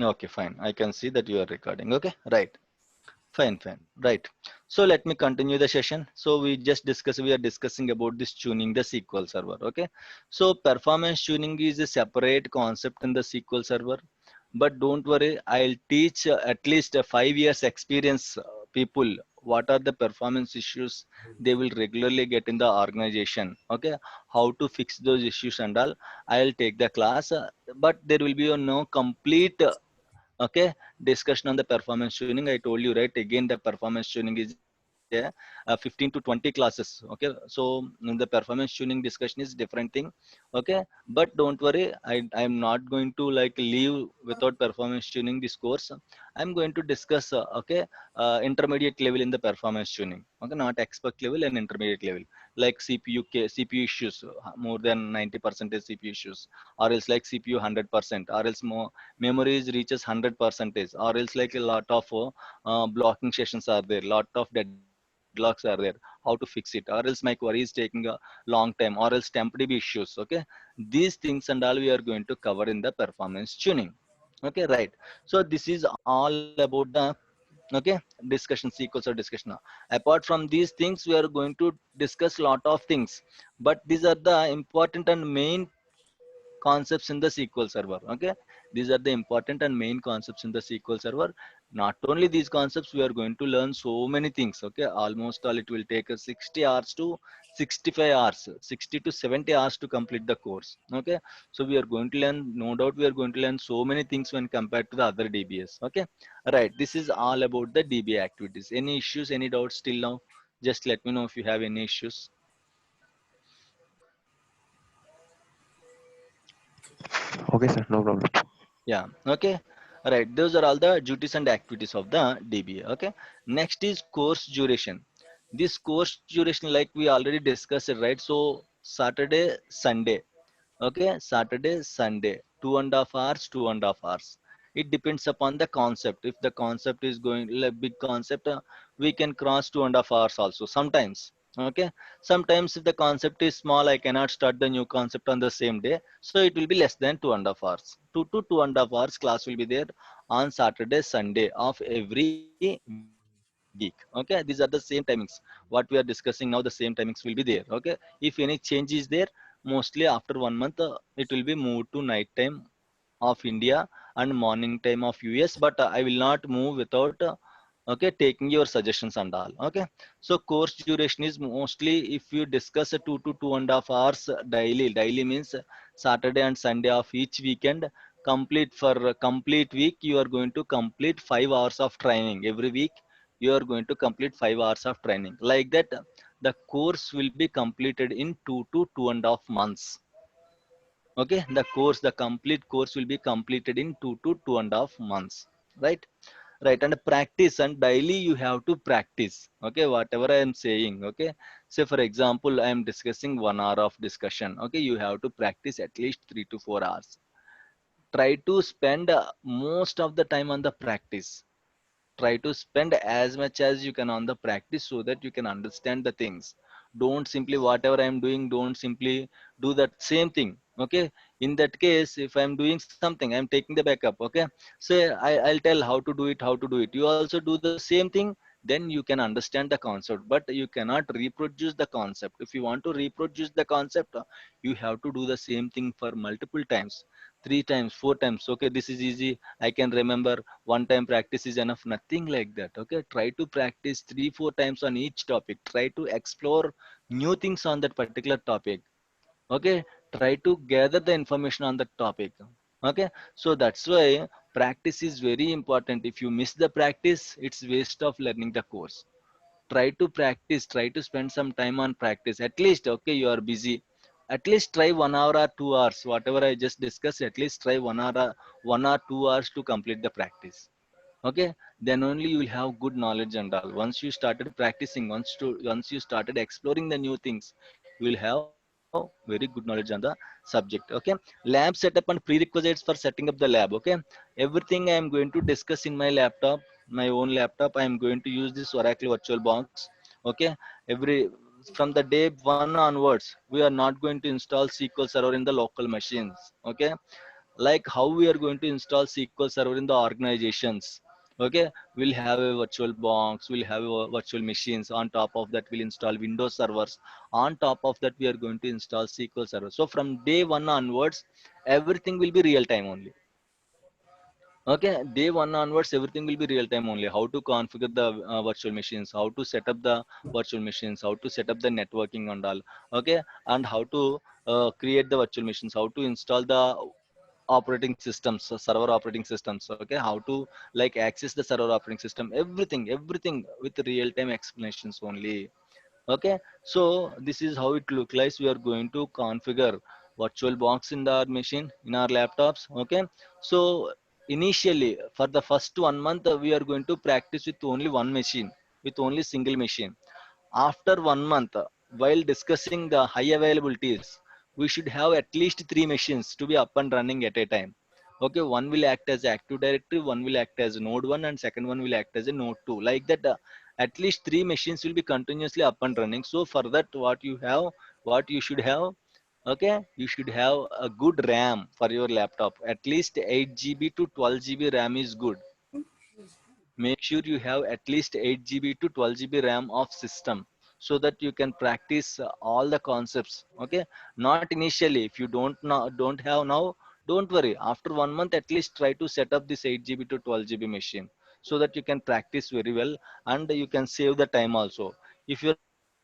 Okay, fine. I can see that you are recording. Okay, right. Fine, fine. Right. So let me continue the session. So we are discussing about this tuning the SQL server. Okay. So performance tuning is a separate concept in the SQL server. But don't worry, I'll teach at least a 5 years experience people what are the performance issues they will regularly get in the organization. Okay. How to fix those issues and all. I'll take the class, but there will be no complete okay discussion on the performance tuning. I told you right again, the performance tuning is a 15 to 20 classes. Okay, so the performance tuning discussion is different thing. Okay, but don't worry, I'm not going to like leave without performance tuning this course. I'm going to discuss okay intermediate level in the performance tuning. Okay, not expert level and intermediate level, like cpu issues, more than 90% is cpu issues, or else like cpu 100%, or else more memories reaches 100 percentage, or else like a lot of blocking sessions are there, lot of deadlocks are there, how to fix it, or else my query is taking a long time, or else temp issues. Okay, these things and all we are going to cover in the performance tuning. Okay, right. So this is all about the okay discussion sequence or discussion. Apart from these things, we are going to discuss lot of things, but these are the important and main concepts in the SQL server. Okay, these are the important and main concepts in the SQL server. Not only these concepts, we are going to learn so many things. Okay, almost all it will take us 60 hours to 65 hours, 60 to 70 hours to complete the course. Okay, so we are going to learn, no doubt we are going to learn so many things when compared to the other DBAs. Okay, right, this is all about the DBA activities. Any issues, any doubts till now? Just let me know if you have any issues. Okay, sir, no problem. Yeah, okay. Right. Those are all the duties and activities of the DBA. Okay. Next is course duration. This course duration, like we already discussed it, right? So Saturday, Sunday. Okay. Saturday, Sunday. 2.5 hours, 2.5 hours. It depends upon the concept. If the concept is going like big concept, we can cross 2.5 hours also sometimes. Okay. Sometimes if the concept is small, I cannot start the new concept on the same day, so it will be less than 2.5 hours. 2 to 2.5 hours class will be there on Saturday, Sunday of every week. Okay, these are the same timings. What we are discussing now, the same timings will be there. Okay, if any change is there, mostly after 1 month, it will be moved to night time of India and morning time of US. But I will not move without okay taking your suggestions and all. Okay, so course duration is mostly if you discuss a 2 to 2.5 hours daily. Daily means Saturday and Sunday of each weekend. Complete for a complete week, you are going to complete 5 hours of training every week. You are going to complete 5 hours of training. Like that, the course will be completed in 2 to 2.5 months. Okay, the complete course will be completed in 2 to 2.5 months. Right. Right. And practice, and daily you have to practice. Okay, whatever I am saying. Okay, say for example I am discussing 1 hour of discussion. Okay, you have to practice at least 3 to 4 hours. Try to spend most of the time on the practice. Try to spend as much as you can on the practice so that you can understand the things. Don't simply whatever I am doing, don't simply do that same thing. Okay, in that case, if I am doing something, I am taking the backup. Okay, say I'll tell how to do it, how to do it, you also do the same thing, then you can understand the concept, but you cannot reproduce the concept. If you want to reproduce the concept, you have to do the same thing for multiple times, 3 times, 4 times. Okay, this is easy, I can remember, one time practice is enough, nothing like that. Okay, try to practice 3 4 times on each topic. Try to explore new things on that particular topic. Okay, try to gather the information on that topic. Okay, so that's why practice is very important. If you miss the practice, it's waste of learning the course. Try to practice, try to spend some time on practice at least. Okay, you are busy, at least try 1 hour or 2 hours, whatever I just discussed, at least try 1 hour, 1 or 2 hours to complete the practice. Okay, then only you will have good knowledge and all. Once you started practicing, once you started exploring the new things, you will have very good knowledge on the subject. Okay, lab setup and prerequisites for setting up the lab. Okay, everything I am going to discuss in my laptop, my own laptop. I am going to use this Oracle virtual box. Okay, every from the day 1 onwards, we are not going to install SQL server in the local machines. Okay, like how we are going to install SQL Server in the organizations. Okay, we'll have a virtual box, we'll have a virtual machines. On top of that, we'll install Windows servers. On top of that, we are going to install SQL Server. So from day one onwards, everything will be real time only. Okay, day one onwards, everything will be real time only. How to configure the virtual machines, how to set up the virtual machines, how to set up the networking and all. Okay, and how to create the virtual machines, how to install the operating systems, server operating systems. Okay, how to like access the server operating system, everything with real time explanations only. Okay, so this is how it look like. We are going to configure virtual box in our machine in our laptops. Okay, so initially for the first 1 month we are going to practice with only one machine, with only single machine. After 1 month, while discussing the high availabilities, we should have at least three machines to be up and running at a time. Okay, one will act as Active Directory, one will act as Node 1, and second one will act as a Node 2. Like that, at least three machines will be continuously up and running. So for that, what you should have, okay, you should have a good RAM for your laptop. At least 8 GB to 12 GB RAM is good. Make sure you have at least 8 GB to 12 GB RAM of system, so that you can practice all the concepts. Okay, not initially. If you don't have now, don't worry. After 1 month, at least try to set up this 8 GB to 12 GB machine, so that you can practice very well, and you can save the time also. If your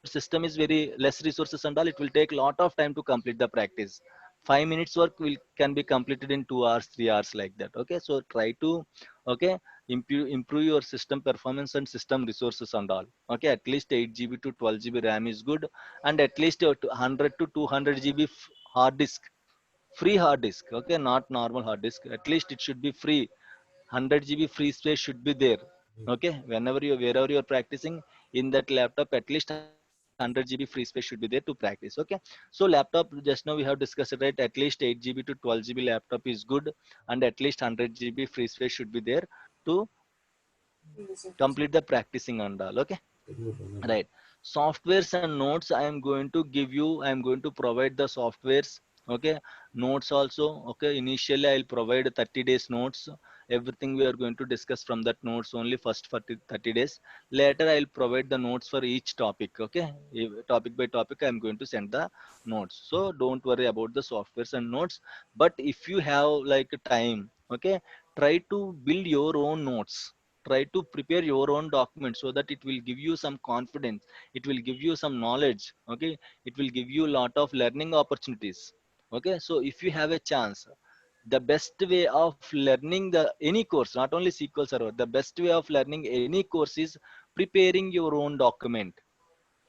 system is very less resources and all, it will take lot of time to complete the practice. 5 minutes work will can be completed in 2 hours, 3 hours, like that. Okay, so try to, okay, improve your system performance and system resources and all. Okay, at least 8 GB to 12 GB RAM is good, and at least 100 to 200 GB hard disk, free hard disk. Okay, not normal hard disk. At least it should be free. 100 GB free space should be there. Okay, wherever you're practicing in that laptop, at least 100 GB free space should be there to practice. Okay, so laptop, just now we have discussed it, right? At least 8 GB to 12 GB laptop is good, and at least 100 GB free space should be there to complete the practicing and all. Okay, right. Softwares and notes, I am going to give you, I am going to provide the softwares. Okay, notes also. Okay, initially I'll provide 30 days notes. Everything we are going to discuss from that notes only, first for 30 days. Later I'll provide the notes for each topic. Okay, topic by topic I am going to send the notes, so don't worry about the softwares and notes. But if you have like time, okay, try to build your own notes. Try to prepare your own document, so that it will give you some confidence, it will give you some knowledge. Okay, it will give you a lot of learning opportunities. Okay, so if you have a chance, the best way of learning the any course, not only SQL Server, the best way of learning any course is preparing your own document.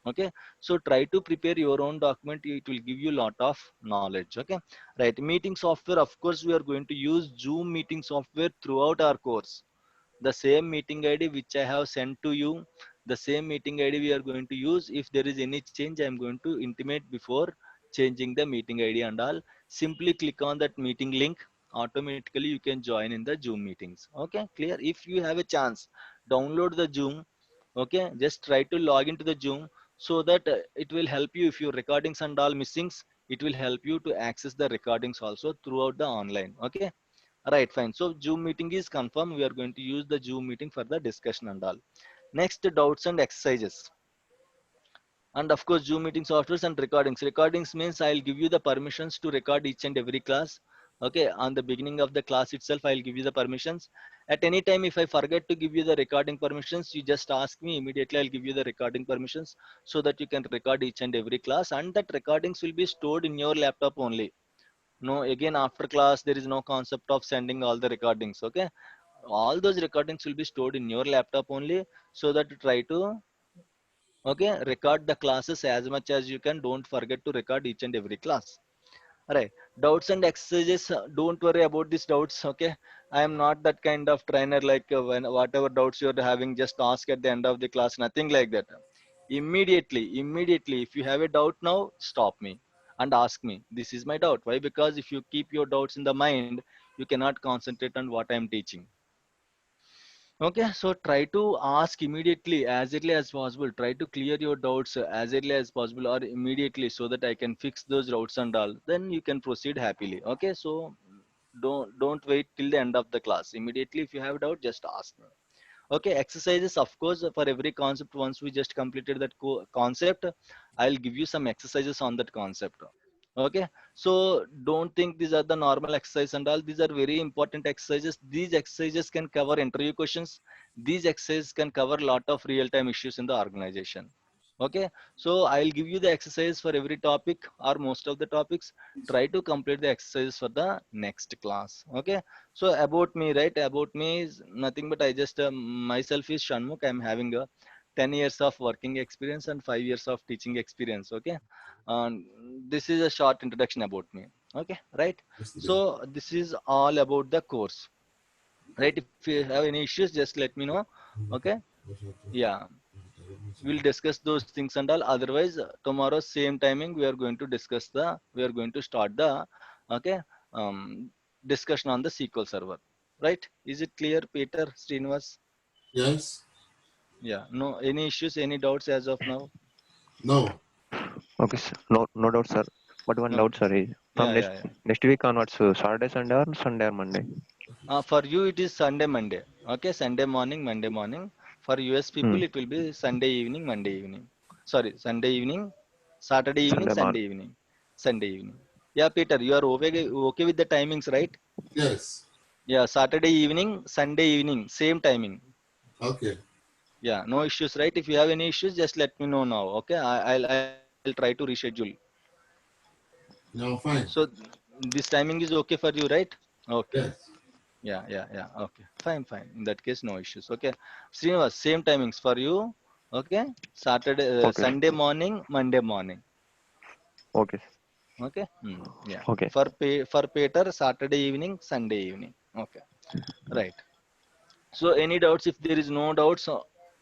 Okay, so try to prepare your own document, it will give you a lot of knowledge. Okay, right. Meeting software, of course we are going to use Zoom meeting software throughout our course. The same meeting ID which I have sent to you, the same meeting ID we are going to use. If there is any change, I am going to intimate before changing the meeting ID and all. Simply click on that meeting link. Automatically you can join in the Zoom meetings. Okay, clear? If you have a chance, download the Zoom. Okay, just try to log into the Zoom, so that it will help you. If your recordings and all missings, it will help you to access the recordings also throughout the online. Okay, right, fine. So Zoom meeting is confirmed. We are going to use the Zoom meeting for the discussion and all. Next, doubts and exercises. And of course, Zoom meeting softwares and recordings. Recordings means I'll give you the permissions to record each and every class. Okay, on the beginning of the class itself, I'll give you the permissions. At any time, if I forget to give you the recording permissions, you just ask me immediately. I'll give you the recording permissions, so that you can record each and every class, and that recordings will be stored in your laptop only. No, again after class, there is no concept of sending all the recordings. Okay, all those recordings will be stored in your laptop only, so that you try to, okay, record the classes as much as you can. Don't forget to record each and every class. Right. Doubts and exercises, don't worry about these doubts. Okay, I am not that kind of trainer, like when whatever doubts you're having, just ask at the end of the class. Nothing like that. Immediately, if you have a doubt now, stop me and ask me, this is my doubt. Why? Because if you keep your doubts in the mind, you cannot concentrate on what I am teaching. Okay, so try to ask immediately, as early as possible. Try to clear your doubts as early as possible, or immediately, so that I can fix those doubts and all. Then you can proceed happily. Okay, so Don't wait till the end of the class. Immediately, if you have doubt, just ask me. Okay, exercises, of course, for every concept. Once we just completed that concept, I'll give you some exercises on that concept. Okay, so don't think these are the normal exercise and all. These are very important exercises. These exercises can cover interview questions. These exercises can cover a lot of real-time issues in the organization. Okay, so I'll give you the exercise for every topic or most of the topics. Try to complete the exercises for the next class. Okay, so about me, right? About me is nothing but I just myself is Shanmuk. I'm having a 10 years of working experience and 5 years of teaching experience. Okay, this is a short introduction about me. Okay, right? Yesterday. So this is all about the course, right? If you have any issues, just let me know. Okay, yeah, we'll discuss those things and all. Otherwise, tomorrow same timing we are going to discuss the we are going to start the okay discussion on the SQL server, right? Is it clear, Peter, Srinivas? Yes? Yeah, no any issues, any doubts as of now? No. Okay, sir. No doubt, sir. But one doubt, Okay, sir, is from yeah, yeah. next week onwards, Saturday, Sunday, or Sunday or Monday. For you it is Sunday, Monday. Okay, Sunday morning, Monday morning. For US Hmm. people it will be Sunday evening, Monday evening. Sorry, Sunday evening, Saturday evening, Sunday Sunday morning. evening, Sunday evening. Yeah, Peter, you are okay with the timings, right? Yes. Yeah, Saturday evening, Sunday evening, same timing. Okay. Yeah, no issues, right? If you have any issues, just let me know now. Okay, I'll try to reschedule. Now So fine. this timing is okay for you, right? Okay. Yes. Yeah, yeah, yeah. Okay, fine, fine. In that case, no issues. Okay, Srinivas, same timings for you. Okay, Saturday, Okay, Sunday morning, Monday morning. okay, Okay. Yeah. okay, For Peter, Saturday evening, Sunday evening. Okay. Right. So any doubts? If there is no doubts,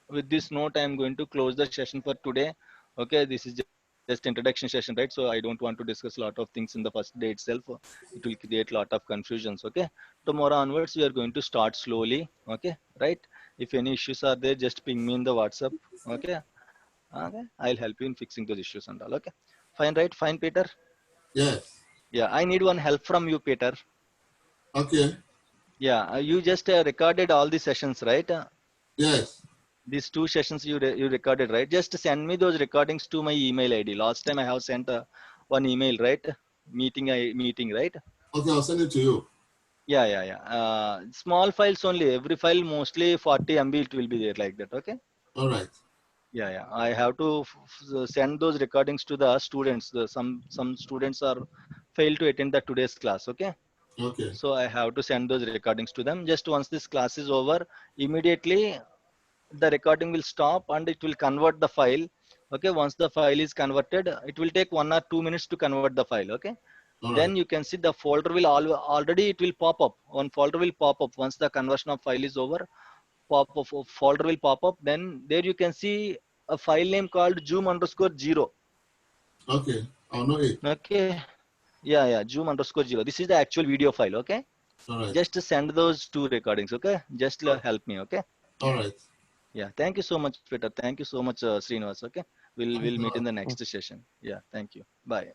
with this note, I am going to close the session for today. Okay, this is just introduction session, right? So I don't want to discuss a lot of things in the first day itself. It will create a lot of confusions. Okay, tomorrow onwards we are going to start slowly. Okay, right? If any issues are there, just ping me in the WhatsApp. Okay, okay, I'll help you in fixing those issues and all. Okay, fine, right? Fine, Peter. Yes. Yeah, I need one help from you, Peter. Okay. Yeah, you just recorded all the sessions, right? Yes. These two sessions you recorded, right? Just send me those recordings to my email ID. Last time I have sent one email, right? Meeting, right? Okay, I'll send it to you. Yeah, yeah, yeah. Small files only. Every file mostly 40 MB it will be there like that. Okay. All right. Yeah, yeah. I have to send those recordings to the students. Some students are failed to attend the today's class. Okay. Okay. So I have to send those recordings to them. Just once this class is over, immediately the recording will stop and it will convert the file. Okay, once the file is converted, it will take 1 or 2 minutes to convert the file. Okay, All then right. you can see the folder will already it will pop up. One folder will pop up once the conversion of file is over. Pop up folder will pop up. Then there you can see a file name called zoom_0. Okay. I'll know it. Okay, yeah, yeah, zoom_0. This is the actual video file. Okay, All right. just send those two recordings. Okay, just help me. Okay. All right. Yeah, thank you so much, Peter. Thank you so much, Srinivas. Okay, we'll Thanks a meet in lot. the next session. Yeah, thank you. Bye.